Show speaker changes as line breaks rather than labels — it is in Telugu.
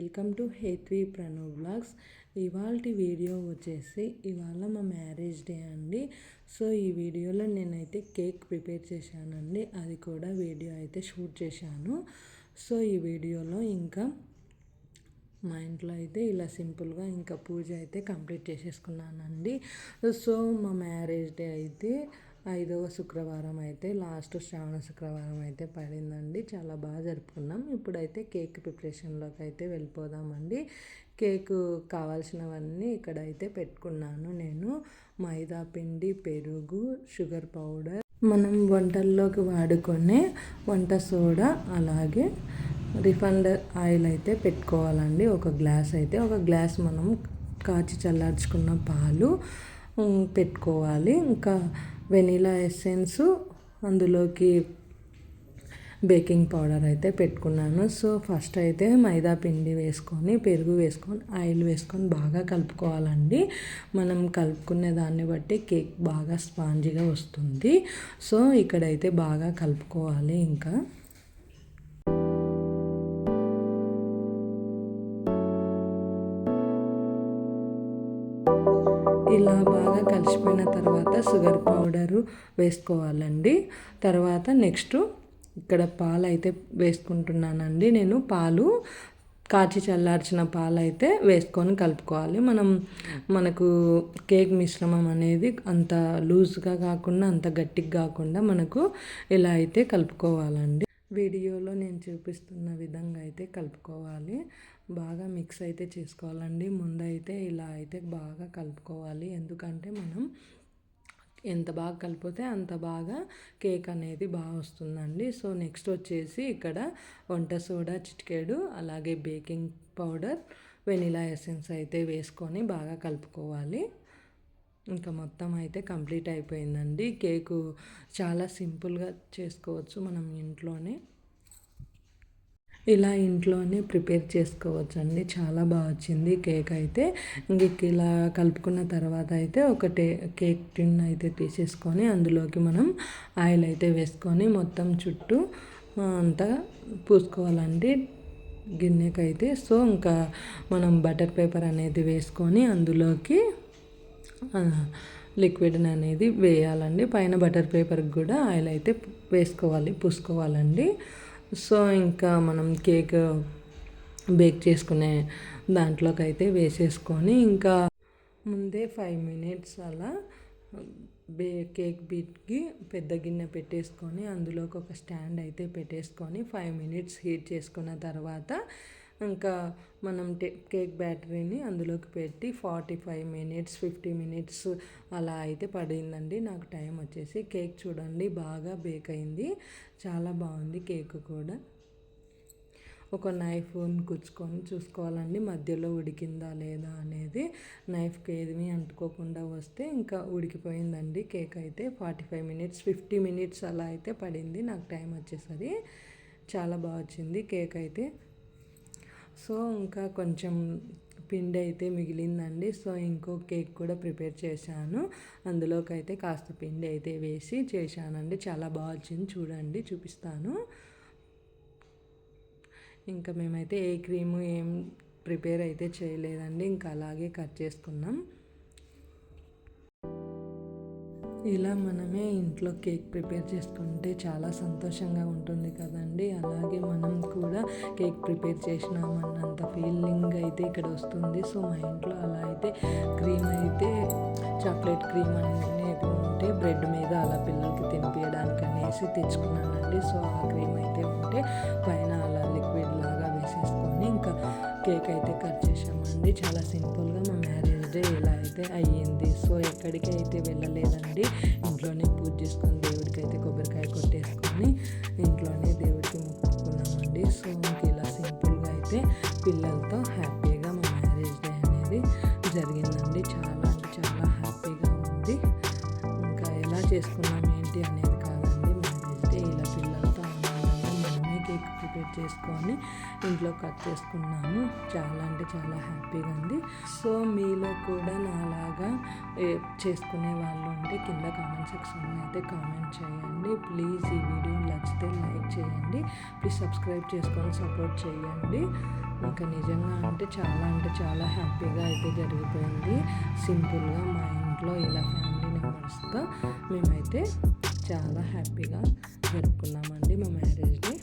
Welcome to Hethvi Pranav blogs. ఇవాల్టి వీడియో వచ్చేసి ఇవాళ మా మ్యారేజ్ డే అండి. సో ఈ వీడియోలో నేనైతే కేక్ ప్రిపేర్ చేశానండి, అది కూడా వీడియో అయితే షూట్ చేశాను. సో ఈ వీడియోలో ఇంకా మా ఇంట్లో అయితే ఇలా సింపుల్గా ఇంకా పూజ అయితే కంప్లీట్ చేసేసుకున్నానండి. సో మా మ్యారేజ్ డే అయితే 5వ శుక్రవారం అయితే లాస్ట్ శ్రావణ శుక్రవారం అయితే పడిందండి. చాలా బాగా జరుపుకున్నాం. ఇప్పుడైతే కేక్ ప్రిపరేషన్లోకి అయితే వెళ్ళిపోదామండి. కేకు కావాల్సినవన్నీ ఇక్కడైతే పెట్టుకున్నాను నేను. మైదా పిండి, పెరుగు, షుగర్ పౌడర్, మనం వంటల్లోకి వాడుకునే వంట సోడా, అలాగే రిఫైండ్ ఆయిల్ అయితే పెట్టుకోవాలండి. ఒక గ్లాస్ మనం కాచి చల్లార్చుకున్న పాలు పెట్టుకోవాలి. ఇంకా వెనీలా ఎసెన్స్, అందులోకి బేకింగ్ పౌడర్ అయితే పెట్టుకున్నాను. సో ఫస్ట్ అయితే మైదా పిండి వేసుకొని, పెరుగు వేసుకొని, ఆయిల్ వేసుకొని బాగా కలుపుకోవాలండి. మనం కలుపుకునే దాన్ని బట్టి కేక్ బాగా స్పాంజీగా వస్తుంది. సో ఇక్కడైతే బాగా కలుపుకోవాలి. ఇంకా ఇలా బాగా కలిసిపోయిన తర్వాత షుగర్ పౌడరు వేసుకోవాలండి. తర్వాత నెక్స్ట్ ఇక్కడ పాలు అయితే వేసుకుంటున్నానండి. నేను పాలు కాచి చల్లార్చిన పాలు అయితే వేసుకొని కలుపుకోవాలి. మనకు కేక్ మిశ్రమం అనేది అంత లూజ్గా కాకుండా అంత గట్టిగా కాకుండా మనకు ఇలా అయితే కలుపుకోవాలండి. వీడియోలో నేను చూపిస్తున్న విధంగా అయితే కలుపుకోవాలి. బాగా మిక్స్ అయితే చేసుకోవాలండి. ముందైతే ఇలా అయితే బాగా కలుపుకోవాలి. ఎందుకంటే మనం ఎంత బాగా కలిపితే అంత బాగా కేక్ అనేది బాగా వస్తుందండి. సో నెక్స్ట్ వచ్చేసి ఇక్కడ వంట సోడా చిటికెడు, అలాగే బేకింగ్ పౌడర్, వెనిలా ఎసెన్స్ అయితే వేసుకొని బాగా కలుపుకోవాలి. ఇంకా మొత్తం అయితే కంప్లీట్ అయిపోయిందండి. కేకు చాలా సింపుల్గా చేసుకోవచ్చు మనం ఇంట్లోనే. ఇలా ఇంట్లోనే ప్రిపేర్ చేసుకోవచ్చు అండి. చాలా బాగా వచ్చింది కేక్ అయితే. ఇంక ఇలా కలుపుకున్న తర్వాత అయితే కేక్ టిన్ అయితే తీసేసుకొని అందులోకి మనం ఆయిల్ అయితే వేసుకొని మొత్తం చుట్టూ అంతా పూసుకోవాలండి గిన్నెకైతే. సో ఇంకా మనం బటర్ పేపర్ అనేది వేసుకొని అందులోకి లిక్విడ్ అనేది వేయాలండి. పైన బటర్ పేపర్కి కూడా ఆయిల్ అయితే పూసుకోవాలండి. సో ఇంకా మనం కేక్ బేక్ చేసుకునే దాంట్లోకి అయితే వేసేసుకొని ఇంకా ముందే 5 minutes అలా కేక్ బీట్కి పెద్ద గిన్నె పెట్టేసుకొని అందులోకి ఒక స్టాండ్ అయితే పెట్టేసుకొని 5 minutes హీట్ చేసుకున్న తర్వాత ఇంకా మనం కేక్ బ్యాటరీని అందులోకి పెట్టి 45 minutes 50 minutes అలా అయితే పడిందండి నాకు టైం వచ్చేసి. కేక్ చూడండి బాగా బేక్ అయింది, చాలా బాగుంది కేక్ కూడా. ఒక నైఫ్ని గుచ్చుకొని చూసుకోవాలండి మధ్యలో ఉడికిందా లేదా అనేది. నైఫ్కి ఏమి అంటుకోకుండా వస్తే ఇంకా ఉడికిపోయిందండి కేక్ అయితే. 45 minutes 50 minutes అలా అయితే పడింది నాకు టైం వచ్చేసరి. చాలా బాగా వచ్చింది కేక్ అయితే. సో ఇంకా కొంచెం పిండి అయితే మిగిలిందండి. సో ఇంకో కేక్ కూడా ప్రిపేర్ చేశాను. అందులోకి అయితే కాస్త పిండి అయితే వేసి చేశానండి. చాలా బాగా వచ్చింది, చూడండి చూపిస్తాను. ఇంకా మేమైతే ఏ క్రీము ఏం ప్రిపేర్ అయితే చేయలేదండి, ఇంకా అలాగే కట్ చేసుకున్నాం. ఇలా మనమే ఇంట్లో కేక్ ప్రిపేర్ చేసుకుంటే చాలా సంతోషంగా ఉంటుంది కదండి. అలాగే మనం కూడా కేక్ ప్రిపేర్ చేసినామన్నంత ఫీలింగ్ అయితే ఇక్కడ వస్తుంది. సో మా ఇంట్లో అలా అయితే క్రీమ్ అయితే చాక్లెట్ క్రీమ్ అనేది ఉంటే బ్రెడ్ మీద అలా పిల్లలకి తినిపించడానికి అనేసి తెచ్చుకున్నానండి. సో ఆ క్రీమ్ అయితే ఉంటే పైన అలా లిక్విడ్ లాగా వేసేసుకొని ఇంకా కేక్ అయితే కట్ చేసామండి. చాలా సింపుల్గా మా మ్యారేజ్ డే ఇలా అయితే అయ్యింది. సో ఎక్కడికి అయితే వెళ్ళలేదండి, ఇంట్లోనే పూజ చేసుకొని దేవుడికి అయితే కొబ్బరికాయ కొట్టేసుకొని ఇంట్లోనే దేవుడికి మొక్కుకున్నామండి. సో ఇంక ఇలా సింపుల్గా అయితే పిల్లలతో హ్యాపీగా మా మ్యారేజ్ డే అనేది జరిగిందండి. చాలా అంటే చాలా హ్యాపీగా ఉంది. ఇంకా ఎలా చేసుకున్నాం ఏంటి అనేది కాదండి, మ్యారేజ్ డే ఇలా పిల్లలతో ఆనందంగా మనమే కేక్ కేక్ ప్రిపేర్ చేసుకొని ఇంట్లో కట్ చేసుకున్నాము. చాలా అంటే చాలా హ్యాపీగా ఉంది. సో మీలో కూడా నాలాగా చేసుకునే వాళ్ళు ఉంటే కింద కామెంట్ సెక్షన్లో అయితే కామెంట్ చేయండి. ప్లీజ్ ఈ వీడియో నచ్చితే లైక్ చేయండి. ప్లీజ్ సబ్స్క్రైబ్ చేసుకొని సపోర్ట్ చేయండి. ఇంకా నిజంగా అంటే చాలా హ్యాపీగా అయితే జరిగిపోయింది. సింపుల్గా మా ఇంట్లో ఇలా ఫ్యామిలీ మెంబర్స్గా మేమైతే చాలా హ్యాపీగా జరుపుకున్నామండి మా మ్యారేజ్ డే.